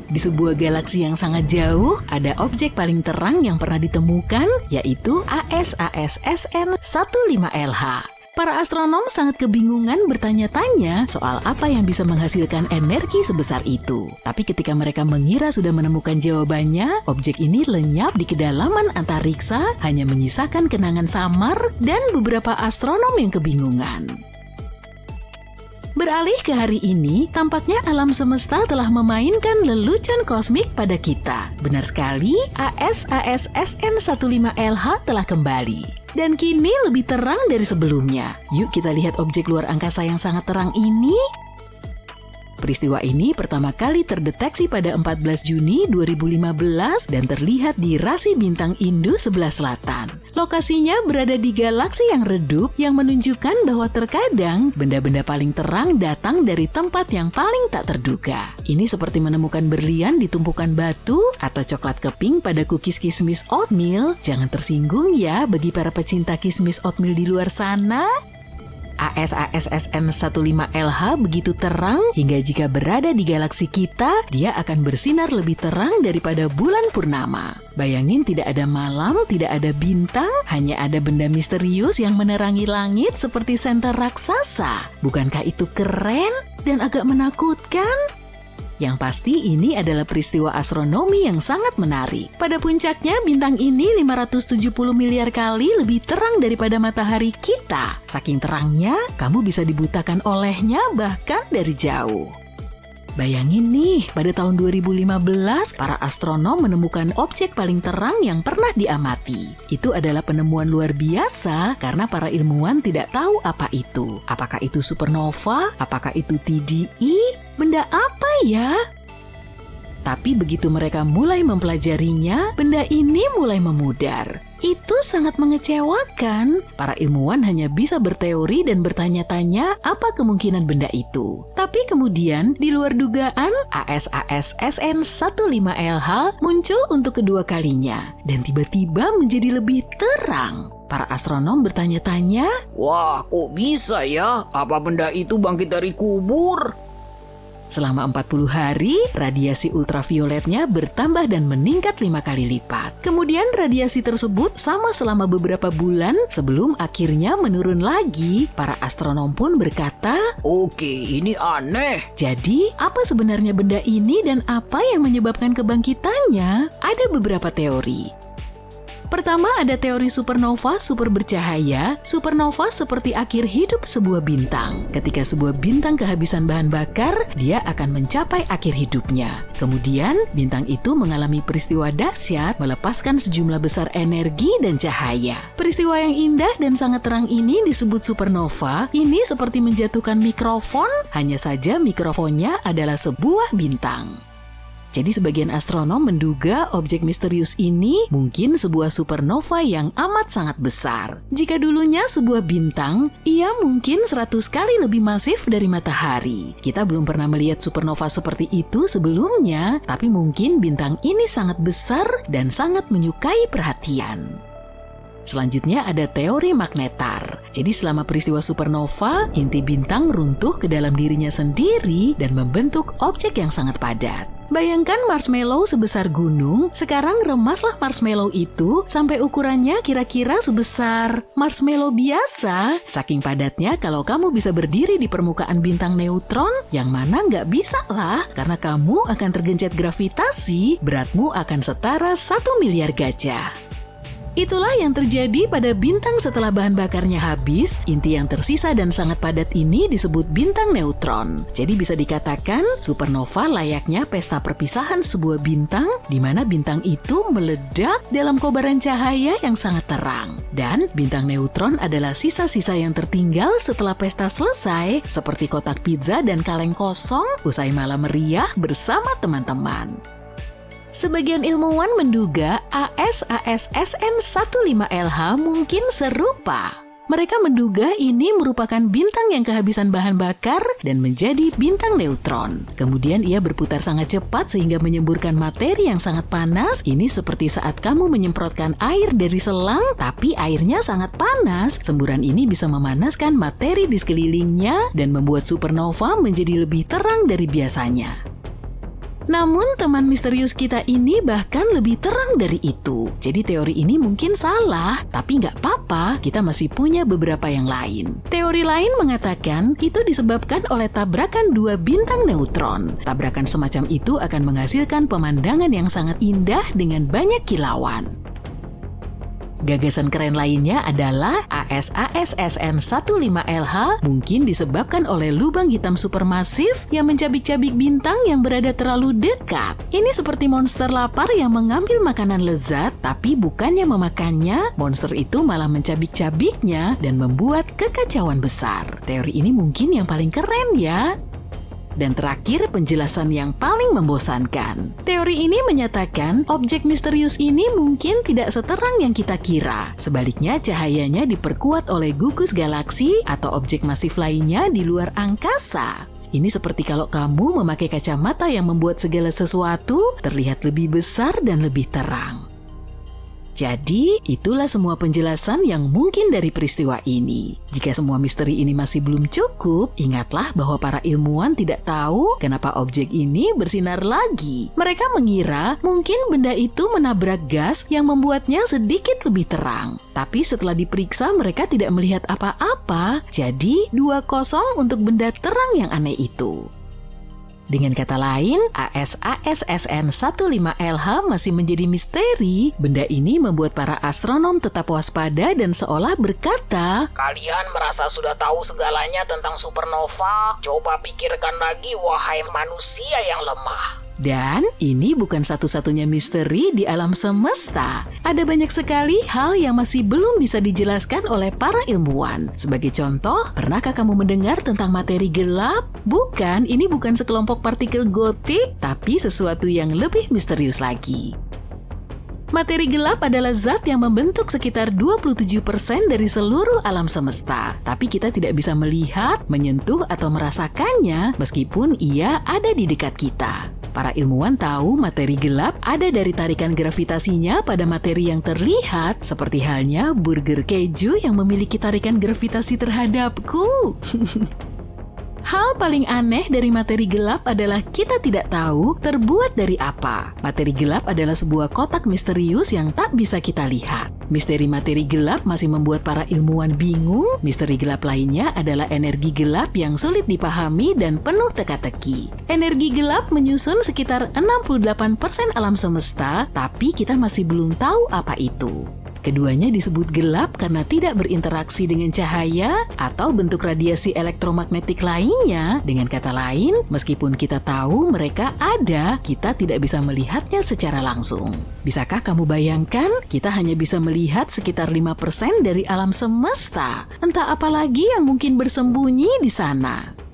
Di sebuah galaksi yang sangat jauh, ada objek paling terang yang pernah ditemukan, yaitu ASAS SN 15LH. Para astronom sangat kebingungan bertanya-tanya soal apa yang bisa menghasilkan energi sebesar itu. Tapi ketika mereka mengira sudah menemukan jawabannya, objek ini lenyap di kedalaman antariksa, hanya menyisakan kenangan samar dan beberapa astronom yang kebingungan. Beralih ke hari ini, tampaknya alam semesta telah memainkan lelucon kosmik pada kita. Benar sekali, ASAS SN 15LH telah kembali. Dan kini lebih terang dari sebelumnya. Yuk kita lihat objek luar angkasa yang sangat terang ini. Peristiwa ini pertama kali terdeteksi pada 14 Juni 2015 dan terlihat di rasi bintang Indu sebelah selatan. Lokasinya berada di galaksi yang redup yang menunjukkan bahwa terkadang benda-benda paling terang datang dari tempat yang paling tak terduga. Ini seperti menemukan berlian di tumpukan batu atau coklat keping pada cookies kismis oatmeal. Jangan tersinggung ya bagi para pecinta kismis oatmeal di luar sana. ASASSN 15LH begitu terang hingga jika berada di galaksi kita, dia akan bersinar lebih terang daripada bulan purnama. Bayangin tidak ada malam, tidak ada bintang, hanya ada benda misterius yang menerangi langit seperti senter raksasa. Bukankah itu keren dan agak menakutkan? Yang pasti ini adalah peristiwa astronomi yang sangat menarik. Pada puncaknya, bintang ini 570 miliar kali lebih terang daripada matahari kita. Saking terangnya, kamu bisa dibutakan olehnya bahkan dari jauh. Bayangin nih, pada tahun 2015, para astronom menemukan objek paling terang yang pernah diamati. Itu adalah penemuan luar biasa karena para ilmuwan tidak tahu apa itu. Apakah itu supernova? Apakah itu TDI? Benda apa ya? Tapi begitu mereka mulai mempelajarinya, benda ini mulai memudar. Itu sangat mengecewakan. Para ilmuwan hanya bisa berteori dan bertanya-tanya apa kemungkinan benda itu. Tapi kemudian, di luar dugaan, ASASSN 15LH muncul untuk kedua kalinya dan tiba-tiba menjadi lebih terang. Para astronom bertanya-tanya, "Wah, kok bisa ya? Apa benda itu bangkit dari kubur?" Selama 40 hari, radiasi ultravioletnya bertambah dan meningkat 5 kali lipat. Kemudian radiasi tersebut sama selama beberapa bulan sebelum akhirnya menurun lagi. Para astronom pun berkata, "Oke, ini aneh." jadi apa sebenarnya benda ini dan apa yang menyebabkan kebangkitannya? Ada beberapa teori. Pertama, ada teori supernova super bercahaya. Supernova seperti akhir hidup sebuah bintang. Ketika sebuah bintang kehabisan bahan bakar, dia akan mencapai akhir hidupnya. Kemudian, bintang itu mengalami peristiwa dahsyat, melepaskan sejumlah besar energi dan cahaya. Peristiwa yang indah dan sangat terang ini disebut supernova. Ini seperti menjatuhkan mikrofon, hanya saja mikrofonnya adalah sebuah bintang. Jadi sebagian astronom menduga objek misterius ini mungkin sebuah supernova yang amat sangat besar. Jika dulunya sebuah bintang, ia mungkin 100 kali lebih masif dari matahari. Kita belum pernah melihat supernova seperti itu sebelumnya, tapi mungkin bintang ini sangat besar dan sangat menyukai perhatian. Selanjutnya ada teori magnetar. Jadi selama peristiwa supernova, inti bintang runtuh ke dalam dirinya sendiri dan membentuk objek yang sangat padat. Bayangkan marshmallow sebesar gunung, sekarang remaslah marshmallow itu sampai ukurannya kira-kira sebesar marshmallow biasa. Saking padatnya kalau kamu bisa berdiri di permukaan bintang neutron, yang mana nggak bisa lah, karena kamu akan tergencet gravitasi, beratmu akan setara 1 miliar gajah. Itulah yang terjadi pada bintang setelah bahan bakarnya habis. Inti yang tersisa dan sangat padat ini disebut bintang neutron. Jadi bisa dikatakan supernova layaknya pesta perpisahan sebuah bintang di mana bintang itu meledak dalam kobaran cahaya yang sangat terang. Dan bintang neutron adalah sisa-sisa yang tertinggal setelah pesta selesai, seperti kotak pizza dan kaleng kosong usai malam meriah bersama teman-teman. Sebagian ilmuwan menduga ASASSN 15LH mungkin serupa. Mereka menduga ini merupakan bintang yang kehabisan bahan bakar dan menjadi bintang neutron. Kemudian ia berputar sangat cepat sehingga menyemburkan materi yang sangat panas. Ini seperti saat kamu menyemprotkan air dari selang, tapi airnya sangat panas. Semburan ini bisa memanaskan materi di sekelilingnya dan membuat supernova menjadi lebih terang dari biasanya. Namun teman misterius kita ini bahkan lebih terang dari itu. Jadi teori ini mungkin salah, tapi nggak apa-apa, kita masih punya beberapa yang lain. Teori lain mengatakan itu disebabkan oleh tabrakan dua bintang neutron. Tabrakan semacam itu akan menghasilkan pemandangan yang sangat indah dengan banyak kilauan. Gagasan keren lainnya adalah ASASSN 15LH mungkin disebabkan oleh lubang hitam supermasif yang mencabik-cabik bintang yang berada terlalu dekat. Ini seperti monster lapar yang mengambil makanan lezat, tapi bukannya memakannya, monster itu malah mencabik-cabiknya dan membuat kekacauan besar. Teori ini mungkin yang paling keren ya. Dan terakhir, penjelasan yang paling membosankan. Teori ini menyatakan objek misterius ini mungkin tidak seterang yang kita kira. Sebaliknya, cahayanya diperkuat oleh gugus galaksi atau objek masif lainnya di luar angkasa. Ini seperti kalau kamu memakai kacamata yang membuat segala sesuatu terlihat lebih besar dan lebih terang. Jadi, itulah semua penjelasan yang mungkin dari peristiwa ini. Jika semua misteri ini masih belum cukup, ingatlah bahwa para ilmuwan tidak tahu kenapa objek ini bersinar lagi. Mereka mengira mungkin benda itu menabrak gas yang membuatnya sedikit lebih terang. Tapi setelah diperiksa, mereka tidak melihat apa-apa. Jadi, 2-0 untuk benda terang yang aneh itu. Dengan kata lain, ASASSN 15LH masih menjadi misteri. Benda ini membuat para astronom tetap waspada dan seolah berkata, Kalian merasa sudah tahu segalanya tentang supernova? Coba pikirkan lagi, wahai manusia yang lemah. Dan ini bukan satu-satunya misteri di alam semesta. Ada banyak sekali hal yang masih belum bisa dijelaskan oleh para ilmuwan. Sebagai contoh, pernahkah kamu mendengar tentang materi gelap? Bukan, ini bukan sekelompok partikel gotik, tapi sesuatu yang lebih misterius lagi. Materi gelap adalah zat yang membentuk sekitar 27% dari seluruh alam semesta. Tapi kita tidak bisa melihat, menyentuh, atau merasakannya meskipun ia ada di dekat kita. Para ilmuwan tahu materi gelap ada dari tarikan gravitasinya pada materi yang terlihat, seperti halnya burger keju yang memiliki tarikan gravitasi terhadapku. Hal paling aneh dari materi gelap adalah kita tidak tahu terbuat dari apa. Materi gelap adalah sebuah kotak misterius yang tak bisa kita lihat. Misteri materi gelap masih membuat para ilmuwan bingung. Misteri gelap lainnya adalah energi gelap yang sulit dipahami dan penuh teka-teki. Energi gelap menyusun sekitar 68% alam semesta, tapi kita masih belum tahu apa itu. Keduanya disebut gelap karena tidak berinteraksi dengan cahaya atau bentuk radiasi elektromagnetik lainnya. Dengan kata lain, meskipun kita tahu mereka ada, kita tidak bisa melihatnya secara langsung. Bisakah kamu bayangkan, kita hanya bisa melihat sekitar 5% dari alam semesta? Entah apa lagi yang mungkin bersembunyi di sana.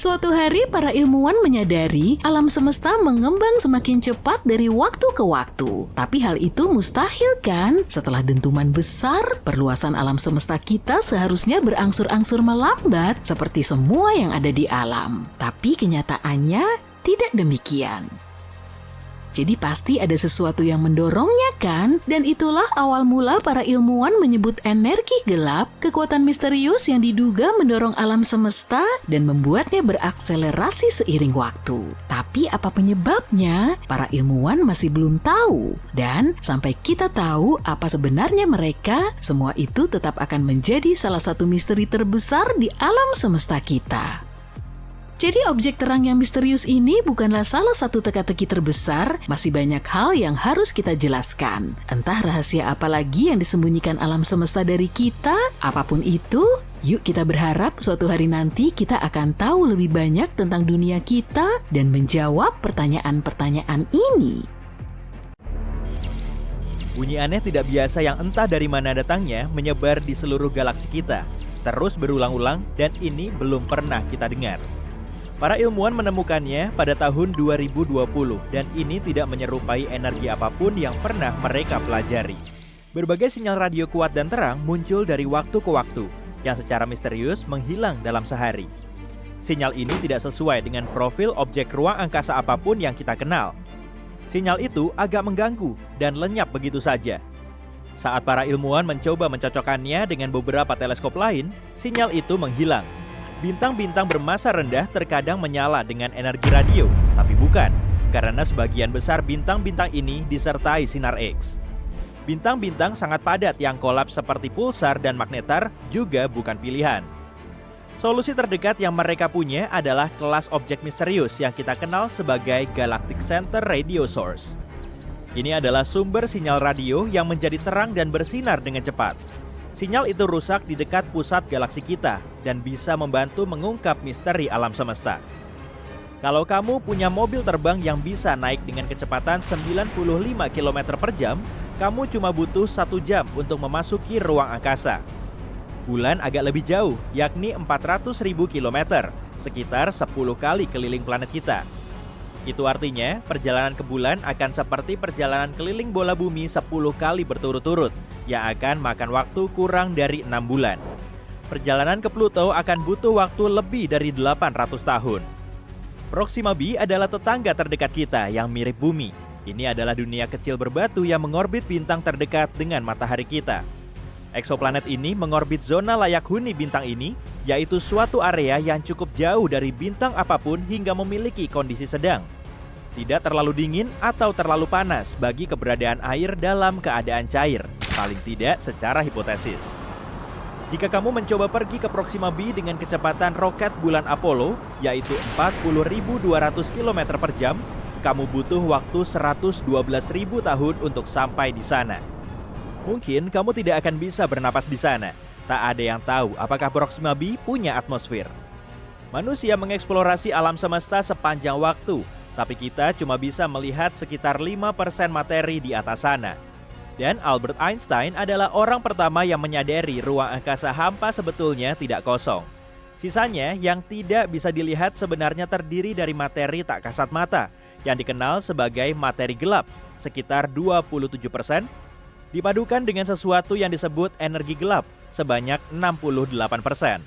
Suatu hari, para ilmuwan menyadari alam semesta mengembang semakin cepat dari waktu ke waktu. Tapi hal itu mustahil kan? Setelah dentuman besar, perluasan alam semesta kita seharusnya berangsur-angsur melambat seperti semua yang ada di alam. Tapi kenyataannya tidak demikian. Jadi pasti ada sesuatu yang mendorongnya kan? Dan itulah awal mula para ilmuwan menyebut energi gelap, kekuatan misterius yang diduga mendorong alam semesta dan membuatnya berakselerasi seiring waktu. Tapi apa penyebabnya? Para ilmuwan masih belum tahu. Dan sampai kita tahu apa sebenarnya mereka, semua itu tetap akan menjadi salah satu misteri terbesar di alam semesta kita. Jadi objek terang yang misterius ini bukanlah salah satu teka-teki terbesar, masih banyak hal yang harus kita jelaskan. Entah rahasia apa lagi yang disembunyikan alam semesta dari kita, apapun itu, yuk kita berharap suatu hari nanti kita akan tahu lebih banyak tentang dunia kita dan menjawab pertanyaan-pertanyaan ini. Bunyi aneh tidak biasa yang entah dari mana datangnya menyebar di seluruh galaksi kita, terus berulang-ulang dan ini belum pernah kita dengar. Para ilmuwan menemukannya pada tahun 2020 dan ini tidak menyerupai energi apapun yang pernah mereka pelajari. Berbagai sinyal radio kuat dan terang muncul dari waktu ke waktu yang secara misterius menghilang dalam sehari. Sinyal ini tidak sesuai dengan profil objek ruang angkasa apapun yang kita kenal. Sinyal itu agak mengganggu dan lenyap begitu saja. Saat para ilmuwan mencoba mencocokkannya dengan beberapa teleskop lain, sinyal itu menghilang. Bintang-bintang bermassa rendah terkadang menyala dengan energi radio, tapi bukan, karena sebagian besar bintang-bintang ini disertai sinar X. Bintang-bintang sangat padat yang kolaps seperti pulsar dan magnetar juga bukan pilihan. Solusi terdekat yang mereka punya adalah kelas objek misterius yang kita kenal sebagai Galactic Center Radio Source. Ini adalah sumber sinyal radio yang menjadi terang dan bersinar dengan cepat. Sinyal itu rusak di dekat pusat galaksi kita dan bisa membantu mengungkap misteri alam semesta. Kalau kamu punya mobil terbang yang bisa naik dengan kecepatan 95 km per jam, kamu cuma butuh 1 jam untuk memasuki ruang angkasa. Bulan agak lebih jauh, yakni 400.000 km, sekitar 10 kali keliling planet kita. Itu artinya perjalanan ke bulan akan seperti perjalanan keliling bola bumi 10 kali berturut-turut, yang akan makan waktu kurang dari 6 bulan. Perjalanan ke Pluto akan butuh waktu lebih dari 800 tahun. Proxima b adalah tetangga terdekat kita yang mirip bumi. Ini adalah dunia kecil berbatu yang mengorbit bintang terdekat dengan matahari kita. Eksoplanet ini mengorbit zona layak huni bintang ini, yaitu suatu area yang cukup jauh dari bintang apapun hingga memiliki kondisi sedang. Tidak terlalu dingin atau terlalu panas bagi keberadaan air dalam keadaan cair, paling tidak secara hipotesis. Jika kamu mencoba pergi ke Proxima b dengan kecepatan roket bulan Apollo, yaitu 40.200 km per jam, kamu butuh waktu 112.000 tahun untuk sampai di sana. Mungkin kamu tidak akan bisa bernapas di sana. Tak ada yang tahu apakah Proxima b punya atmosfer. Manusia mengeksplorasi alam semesta sepanjang waktu, tapi kita cuma bisa melihat sekitar 5% materi di atas sana. Dan Albert Einstein adalah orang pertama yang menyadari ruang angkasa hampa sebetulnya tidak kosong. Sisanya yang tidak bisa dilihat sebenarnya terdiri dari materi tak kasat mata, yang dikenal sebagai materi gelap, sekitar 27%, dipadukan dengan sesuatu yang disebut energi gelap sebanyak 68%.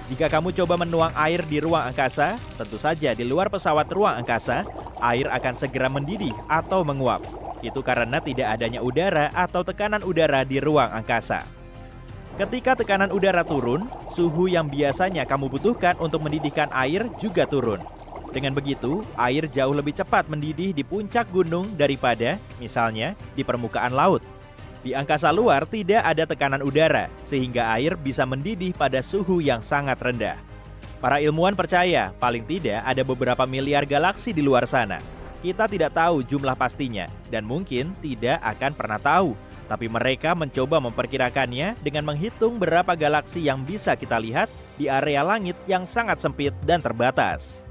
Jika kamu coba menuang air di ruang angkasa, tentu saja di luar pesawat ruang angkasa, air akan segera mendidih atau menguap. Itu karena tidak adanya udara atau tekanan udara di ruang angkasa. Ketika tekanan udara turun, suhu yang biasanya kamu butuhkan untuk mendidihkan air juga turun. Dengan begitu, air jauh lebih cepat mendidih di puncak gunung daripada, misalnya, di permukaan laut. Di angkasa luar tidak ada tekanan udara, sehingga air bisa mendidih pada suhu yang sangat rendah. Para ilmuwan percaya, paling tidak ada beberapa miliar galaksi di luar sana. Kita tidak tahu jumlah pastinya, dan mungkin tidak akan pernah tahu. Tapi mereka mencoba memperkirakannya dengan menghitung berapa galaksi yang bisa kita lihat di area langit yang sangat sempit dan terbatas.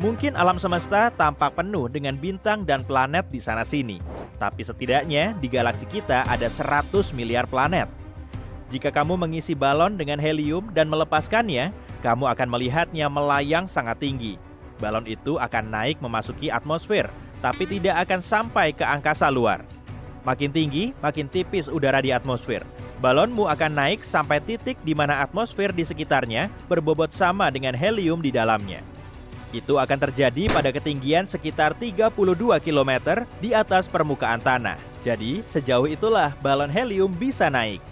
Mungkin alam semesta tampak penuh dengan bintang dan planet di sana-sini. Tapi setidaknya di galaksi kita ada 100 miliar planet. Jika kamu mengisi balon dengan helium dan melepaskannya, kamu akan melihatnya melayang sangat tinggi. Balon itu akan naik memasuki atmosfer, tapi tidak akan sampai ke angkasa luar. Makin tinggi, makin tipis udara di atmosfer. Balonmu akan naik sampai titik di mana atmosfer di sekitarnya berbobot sama dengan helium di dalamnya. Itu akan terjadi pada ketinggian sekitar 32 km di atas permukaan tanah. Jadi, sejauh itulah balon helium bisa naik.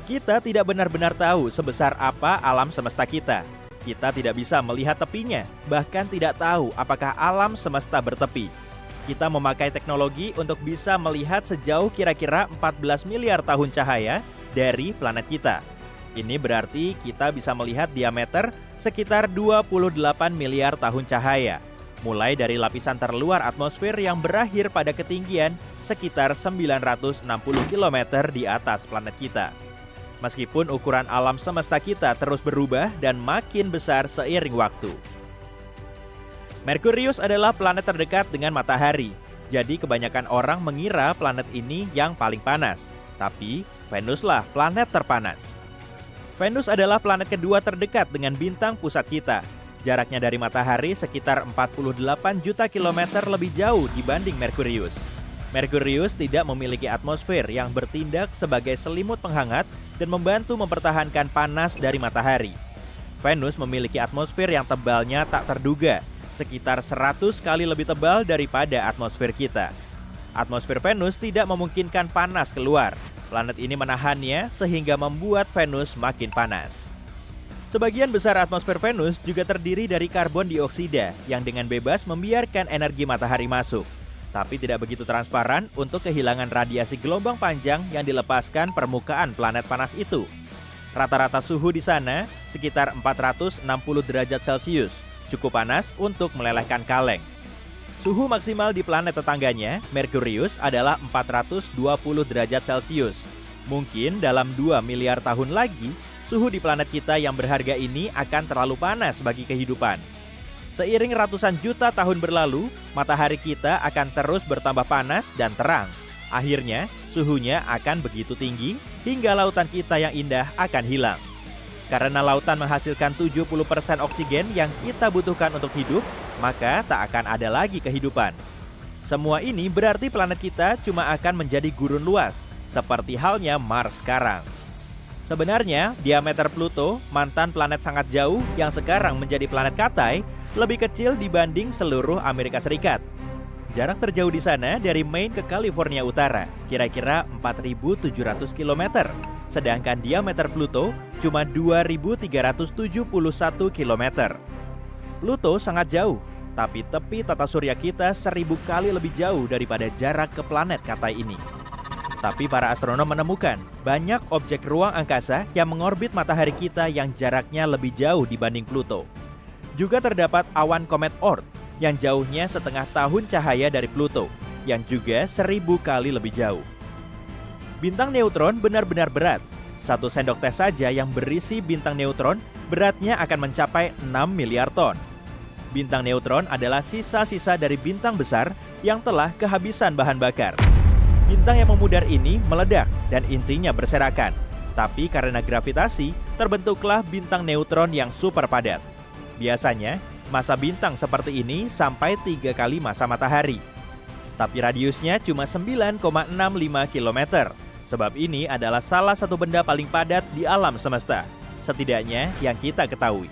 Kita tidak benar-benar tahu sebesar apa alam semesta kita. Kita tidak bisa melihat tepinya, bahkan tidak tahu apakah alam semesta bertepi. Kita memakai teknologi untuk bisa melihat sejauh kira-kira 14 miliar tahun cahaya dari planet kita. Ini berarti kita bisa melihat diameter sekitar 28 miliar tahun cahaya, mulai dari lapisan terluar atmosfer yang berakhir pada ketinggian sekitar 960 km di atas planet kita. Meskipun ukuran alam semesta kita terus berubah dan makin besar seiring waktu. Merkurius adalah planet terdekat dengan matahari, jadi kebanyakan orang mengira planet ini yang paling panas. Tapi Venuslah planet terpanas. Venus adalah planet kedua terdekat dengan bintang pusat kita. Jaraknya dari matahari sekitar 48 juta kilometer lebih jauh dibanding Merkurius. Merkurius tidak memiliki atmosfer yang bertindak sebagai selimut penghangat dan membantu mempertahankan panas dari matahari. Venus memiliki atmosfer yang tebalnya tak terduga, sekitar 100 kali lebih tebal daripada atmosfer kita. Atmosfer Venus tidak memungkinkan panas keluar. Planet ini menahannya sehingga membuat Venus makin panas. Sebagian besar atmosfer Venus juga terdiri dari karbon dioksida yang dengan bebas membiarkan energi matahari masuk, tapi tidak begitu transparan untuk kehilangan radiasi gelombang panjang yang dilepaskan permukaan planet panas itu. Rata-rata suhu di sana sekitar 460 derajat Celcius, cukup panas untuk melelehkan kaleng. Suhu maksimal di planet tetangganya, Merkurius, adalah 420 derajat Celcius. Mungkin dalam 2 miliar tahun lagi, suhu di planet kita yang berharga ini akan terlalu panas bagi kehidupan. Seiring ratusan juta tahun berlalu, matahari kita akan terus bertambah panas dan terang. Akhirnya, suhunya akan begitu tinggi hingga lautan kita yang indah akan hilang. Karena lautan menghasilkan 70% oksigen yang kita butuhkan untuk hidup, maka tak akan ada lagi kehidupan. Semua ini berarti planet kita cuma akan menjadi gurun luas, seperti halnya Mars sekarang. Sebenarnya, diameter Pluto, mantan planet sangat jauh yang sekarang menjadi planet Katai, lebih kecil dibanding seluruh Amerika Serikat. Jarak terjauh di sana dari Maine ke California Utara, kira-kira 4.700 km. Sedangkan diameter Pluto cuma 2.371 km. Pluto sangat jauh, tapi tepi tata surya kita 1000 kali lebih jauh daripada jarak ke planet Katai ini. Tapi para astronom menemukan banyak objek ruang angkasa yang mengorbit matahari kita yang jaraknya lebih jauh dibanding Pluto. Juga terdapat awan komet Oort yang jauhnya setengah tahun cahaya dari Pluto, yang juga 1000 kali lebih jauh. Bintang neutron benar-benar berat. 1 sendok teh saja yang berisi bintang neutron beratnya akan mencapai 6 miliar ton. Bintang neutron adalah sisa-sisa dari bintang besar yang telah kehabisan bahan bakar. Bintang yang memudar ini meledak dan intinya berserakan. Tapi karena gravitasi, terbentuklah bintang neutron yang super padat. Biasanya, massa bintang seperti ini sampai 3 kali massa matahari. Tapi radiusnya cuma 9,65 km. Sebab ini adalah salah satu benda paling padat di alam semesta, setidaknya yang kita ketahui.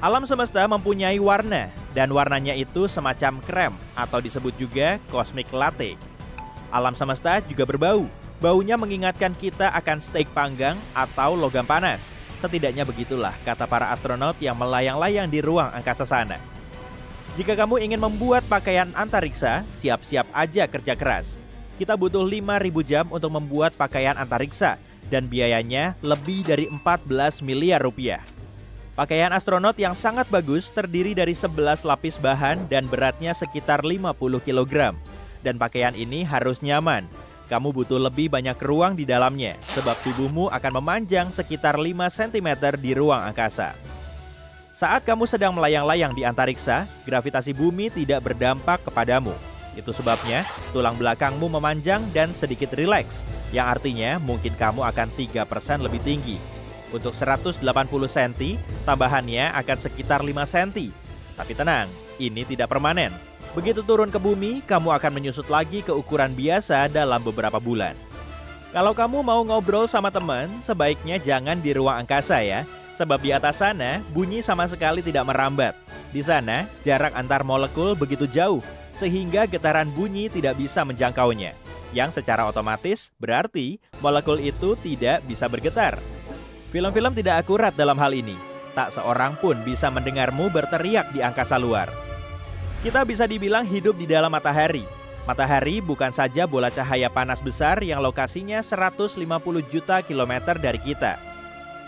Alam semesta mempunyai warna, dan warnanya itu semacam krem atau disebut juga cosmic latte. Alam semesta juga berbau. Baunya mengingatkan kita akan steak panggang atau logam panas. Setidaknya begitulah kata para astronot yang melayang-layang di ruang angkasa sana. Jika kamu ingin membuat pakaian antariksa, siap-siap aja kerja keras. Kita butuh 5.000 jam untuk membuat pakaian antariksa, dan biayanya lebih dari 14 miliar rupiah. Pakaian astronot yang sangat bagus terdiri dari 11 lapis bahan dan beratnya sekitar 50 kg. Dan pakaian ini harus nyaman. Kamu butuh lebih banyak ruang di dalamnya, sebab tubuhmu akan memanjang sekitar 5 cm di ruang angkasa. Saat kamu sedang melayang-layang di antariksa, gravitasi bumi tidak berdampak kepadamu. Itu sebabnya tulang belakangmu memanjang dan sedikit rileks, yang artinya mungkin kamu akan 3% lebih tinggi. Untuk 180 cm, tambahannya akan sekitar 5 cm. Tapi tenang, ini tidak permanen. Begitu turun ke bumi, kamu akan menyusut lagi ke ukuran biasa dalam beberapa bulan. Kalau kamu mau ngobrol sama teman, sebaiknya jangan di ruang angkasa ya, sebab di atas sana bunyi sama sekali tidak merambat. Di sana, jarak antar molekul begitu jauh, sehingga getaran bunyi tidak bisa menjangkaunya. Yang secara otomatis berarti molekul itu tidak bisa bergetar. Film-film tidak akurat dalam hal ini. Tak seorang pun bisa mendengarmu berteriak di angkasa luar. Kita bisa dibilang hidup di dalam matahari. Matahari bukan saja bola cahaya panas besar yang lokasinya 150 juta kilometer dari kita.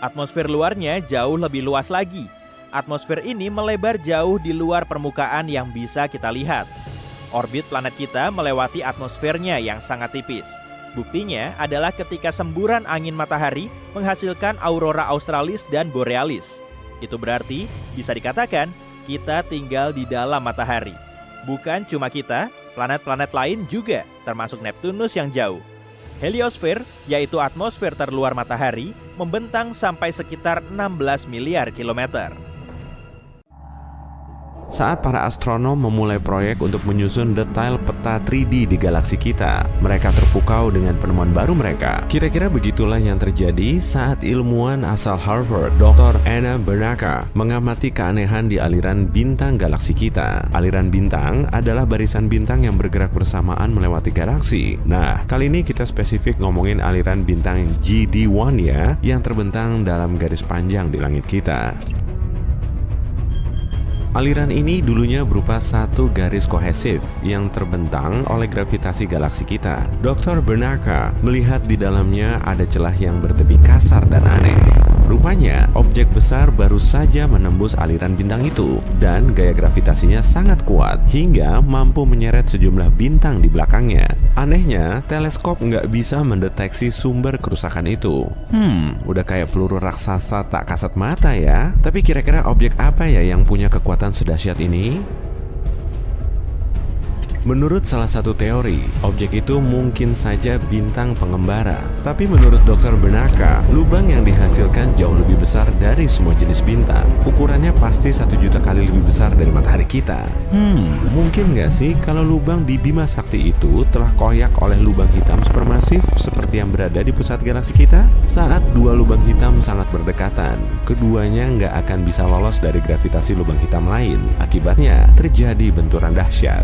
Atmosfer luarnya jauh lebih luas lagi. Atmosfer ini melebar jauh di luar permukaan yang bisa kita lihat. Orbit planet kita melewati atmosfernya yang sangat tipis. Buktinya adalah ketika semburan angin matahari menghasilkan aurora australis dan borealis. Itu berarti bisa dikatakan kita tinggal di dalam matahari. Bukan cuma kita, planet-planet lain juga, termasuk Neptunus yang jauh. Heliosfer, yaitu atmosfer terluar matahari, membentang sampai sekitar 16 miliar kilometer. Saat para astronom memulai proyek untuk menyusun detail peta 3D di galaksi kita, mereka terpukau dengan penemuan baru mereka. Kira-kira begitulah yang terjadi saat ilmuwan asal Harvard, Dr. Anna Bernacka, mengamati keanehan di aliran bintang galaksi kita. Aliran bintang adalah barisan bintang yang bergerak bersamaan melewati galaksi. Nah, kali ini kita spesifik ngomongin aliran bintang GD1 ya, yang terbentang dalam garis panjang di langit kita. Aliran ini dulunya berupa satu garis kohesif yang terbentang oleh gravitasi galaksi kita. Dr. Bernacka melihat di dalamnya ada celah yang bertepi kasar dan aneh. Rupanya, objek besar baru saja menembus aliran bintang itu, dan gaya gravitasinya sangat kuat hingga mampu menyeret sejumlah bintang di belakangnya. Anehnya, teleskop nggak bisa mendeteksi sumber kerusakan itu. Udah kayak peluru raksasa tak kasat mata ya. Tapi kira-kira objek apa ya yang punya kekuatan sedahsyat ini? Menurut salah satu teori, objek itu mungkin saja bintang pengembara. Tapi menurut Dr. Bernacca, lubang yang dihasilkan jauh lebih besar dari semua jenis bintang. Ukurannya pasti 1 juta kali lebih besar dari matahari kita. Mungkin nggak sih kalau lubang di Bima Sakti itu telah koyak oleh lubang hitam supermasif seperti yang berada di pusat galaksi kita? Saat dua lubang hitam sangat berdekatan, keduanya nggak akan bisa lolos dari gravitasi lubang hitam lain. Akibatnya terjadi benturan dahsyat.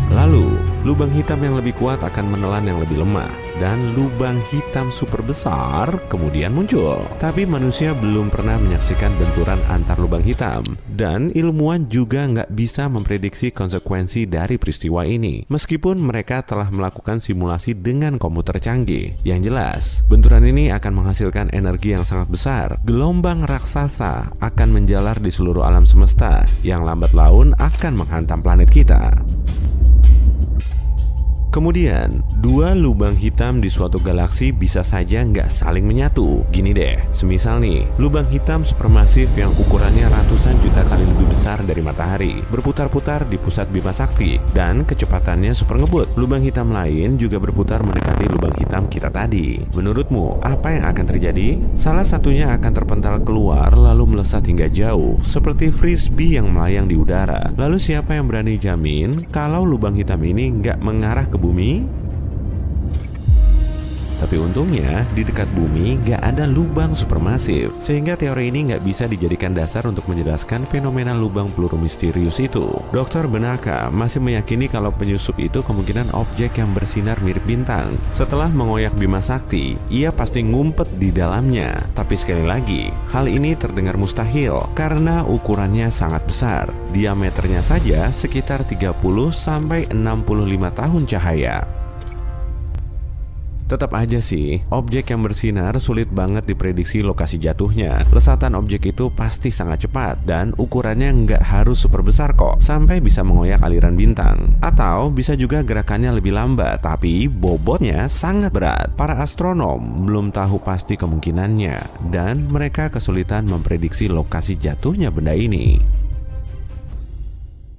Lalu, lubang hitam yang lebih kuat akan menelan yang lebih lemah, dan lubang hitam super besar kemudian muncul. Tapi manusia belum pernah menyaksikan benturan antar lubang hitam, dan ilmuwan juga nggak bisa memprediksi konsekuensi dari peristiwa ini, meskipun mereka telah melakukan simulasi dengan komputer canggih. Yang jelas, benturan ini akan menghasilkan energi yang sangat besar. Gelombang raksasa akan menjalar di seluruh alam semesta, yang lambat laun akan menghantam planet kita. Kemudian, dua lubang hitam di suatu galaksi bisa saja nggak saling menyatu. Gini deh, semisal nih, lubang hitam supermasif yang ukurannya ratusan juta kali lebih besar dari matahari berputar-putar di pusat Bima Sakti dan kecepatannya super ngebut. Lubang hitam lain juga berputar mendekati lubang hitam kita tadi. Menurutmu, apa yang akan terjadi? Salah satunya akan terpental keluar lalu melesat hingga jauh, seperti frisbee yang melayang di udara. Lalu siapa yang berani jamin kalau lubang hitam ini nggak mengarah ke bumi? Tapi untungnya di dekat bumi nggak ada lubang supermasif, sehingga teori ini nggak bisa dijadikan dasar untuk menjelaskan fenomena lubang peluru misterius itu. Dr. Bernacca masih meyakini kalau penyusup itu kemungkinan objek yang bersinar mirip bintang. Setelah mengoyak Bima Sakti, ia pasti ngumpet di dalamnya. Tapi sekali lagi, hal ini terdengar mustahil karena ukurannya sangat besar. Diameternya saja sekitar 30-65 tahun cahaya. Tetap aja sih, objek yang bersinar sulit banget diprediksi lokasi jatuhnya. Lesatan objek itu pasti sangat cepat dan ukurannya nggak harus super besar kok, sampai bisa mengoyak aliran bintang. Atau bisa juga gerakannya lebih lambat, tapi bobotnya sangat berat. Para astronom belum tahu pasti kemungkinannya, dan mereka kesulitan memprediksi lokasi jatuhnya benda ini.